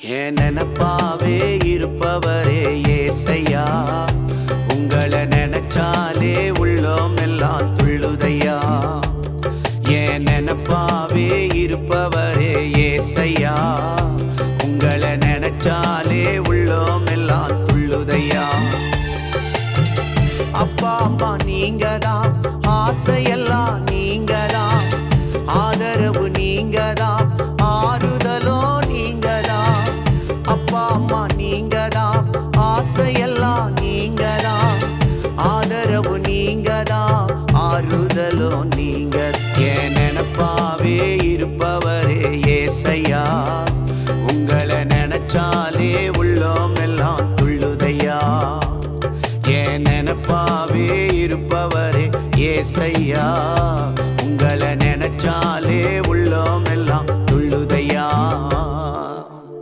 என் நினப்பாவே இருப்பவரே ஏசையா, உங்களை நினைச்சாலே உள்ளோம் எல்லாம் துள்ளுதையா. என் நினப்பாவே இருப்பவரே ஏசையா, உங்களை நினைச்சாலே உள்ளோம் எல்லாம் துள்ளுதையா. அப்பா அம்மா நீங்க தான், ஆசையெல்லாம் நீங்க தான், ஆதரவு நீங்க தான், ஆறுதலோ நீங்க தான். அப்பா அம்மா நீங்க தான், ஆசையெல்லாம் நீங்க தான், ஆதரவு நீங்க தான், ஆறுதலோ நீங்க. என் நினப்பாவே இருப்பவரே ஏசையா, உங்களை நினைச்சாலே உள்ளோம் எல்லாம் துள்ளுதையா. என் நினப்பாவே இருப்பவரே ஏசையா,